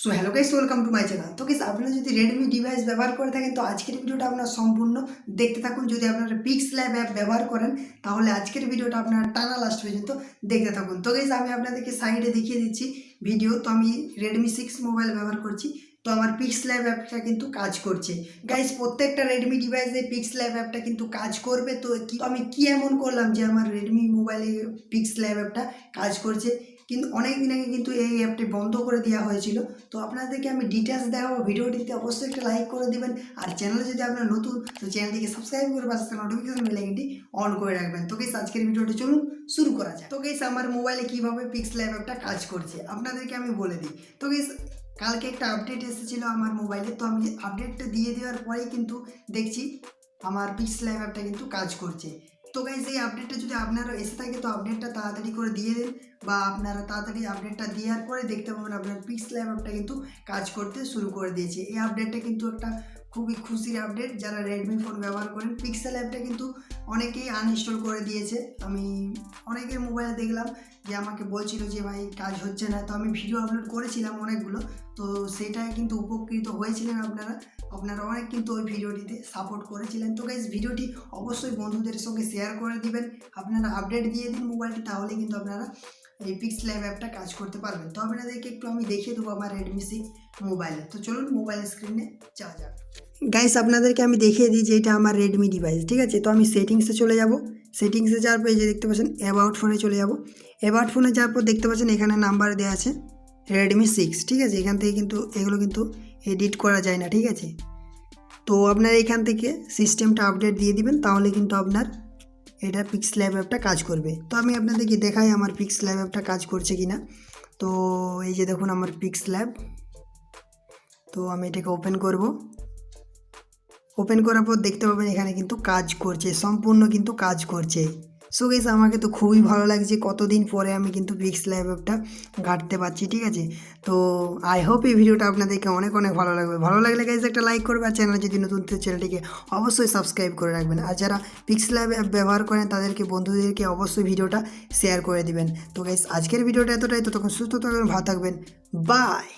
So hello guys, welcome to my channel. তো guys, আপনারা যদি রেডমি ডিভাইস ব্যবহার করে থাকেন তো আজকের ভিডিওটা আপনারা সম্পূর্ণ দেখতে থাকুন। যদি আপনারা পিক্সল্যাব অ্যাপ ব্যবহার করেন তাহলে আজকের ভিডিওটা আপনারা টানা লাস্ট পর্যন্ত দেখতে থাকুন। তো গাইস, আমি আপনাদেরকে সাইডে দেখিয়ে দিচ্ছি ভিডিও। তো আমি রেডমি 6 মোবাইল ব্যবহার করছি, তো আমার পিক্সল্যাব অ্যাপটা কিন্তু কাজ করছে। গাইস, প্রত্যেকটা রেডমি ডিভাইসে পিক্সল্যাব অ্যাপটা কিন্তু কাজ করবে। তো আমি কি এমন করলাম যে আমার রেডমি মোবাইলে পিক্সল্যাব অ্যাপটা কাজ করছে, কিন্তু অনেক দিন আগে কিন্তু এই অ্যাপটি বন্ধ করে দেওয়া হয়েছিল। তো আপনাদেরকে আমি ডিটেলস দেখাবো। ভিডিওটিতে অবশ্যই একটা লাইক করে দেবেন, আর চ্যানেলে যদি আপনারা নতুন তো চ্যানেলটিকে সাবস্ক্রাইব করে পাশে নোটিফিকেশন বেল আইকনটি অন করে রাখবেন। তো গাইস, আজকের ভিডিওটি চলুন শুরু করা যায়। তো গাইস, আমার মোবাইলে কিভাবে পিক্সল্যাব অ্যাপটা কাজ করছে আপনাদেরকে আমি বলে দিই। তো গাইস, কালকে একটা আপডেট এসেছিলো আমার মোবাইলে, তো আমি আপডেটটা দিয়ে দেওয়ার পরেই কিন্তু দেখছি আমার পিক্সল্যাব অ্যাপটা কিন্তু কাজ করছে। তো গাইস, এই আপডেটটা যদি আপনারও এসে থাকে তো আপডেটটা তাড়াতাড়ি করে দিয়ে দিন, বা আপনারা তাড়াতাড়ি আপডেটটা দেওয়ার পরে দেখতে পাবেন আপনার পিক্সল্যাব অ্যাপটা কিন্তু কাজ করতে শুরু করে দিয়েছে। এই আপডেটটা কিন্তু একটা খুবই খুশির আপডেট। যারা রেডমি ফোন ব্যবহার করেন, পিক্সেল অ্যাপটা কিন্তু অনেকেই আনইনস্টল করে দিয়েছে। আমি অনেকের মোবাইলে দেখলাম যে আমাকে বলছিল যে ভাই কাজ হচ্ছে না। তো আমি ভিডিও আপলোড করেছিলাম অনেকগুলো, তো সেটাই কিন্তু উপকৃত হয়েছিলেন আপনারা অনেক কিন্তু ওই ভিডিওটিতে সাপোর্ট করেছিলেন। তো গাইস, ভিডিওটি অবশ্যই বন্ধুদের সঙ্গে শেয়ার করে দিবেন। আপনারা আপডেট দিয়ে দিন মোবাইলটি, তাহলে কিন্তু আপনারা এই পিক্সল্যাব অ্যাপটা কাজ করতে পারবেন। তো আপনাদেরকে একটু আমি দেখিয়ে দেবো আমার রেডমি 6 মোবাইলে। তো চলুন মোবাইল স্ক্রিনে যাওয়া যাক। গাইস, আপনাদেরকে আমি দেখিয়ে দিই যে এটা আমার রেডমি ডিভাইস, ঠিক আছে। তো আমি সেটিংসে চলে যাব। সেটিংসে যাওয়ার পর এই যে দেখতে পাচ্ছেন অ্যাবাউট ফোনে চলে যাব। অ্যাবাউট ফোনে যাওয়ার পর দেখতে পাচ্ছেন এখানে নাম্বার দেওয়া আছে রেডমি 6, ঠিক আছে। এখান থেকে কিন্তু এগুলো কিন্তু এডিট করা যায় না, ঠিক আছে। তো আপনার এখান থেকে সিস্টেমটা আপডেট দিয়ে দিবেন, তাহলে কিন্তু আপনার এটা পিক্সল্যাব অ্যাপটা কাজ করবে। তো আমি আপনাদেরকে দেখাই আমার পিক্সল্যাব অ্যাপটা কাজ করছে কিনা। তো এই যে দেখুন আমার পিক্সল্যাব। তো আমি এটাকে ওপেন করব। ওপেন করার পর দেখতে পাবেন এখানে কিন্তু কাজ করছে, সম্পূর্ণ কিন্তু কাজ করছে। সো গাইস, আমাকে তো খুবই ভালো লাগছে, কতদিন পরে আমি কিন্তু পিক্সল্যাব অ্যাপটা ঘাঁটতে পারছি, ঠিক আছে। তো আই হোপ এই ভিডিওটা আপনাদেরকে অনেক অনেক ভালো লাগবে। ভালো লাগলে গাইস একটা লাইক করবে, আর চ্যানেল যদি নতুন চ্যানেলটিকে অবশ্যই সাবস্ক্রাইব করে রাখবেন। আর যারা পিক্সল্যাব অ্যাপ ব্যবহার করেন তাদেরকে বন্ধুদেরকে অবশ্যই ভিডিওটা শেয়ার করে দিবেন। তো গাইস, আজকের ভিডিওটা এতটাই। তো তখন সুস্থ থাকবেন, ভালো থাকবেন, বাই।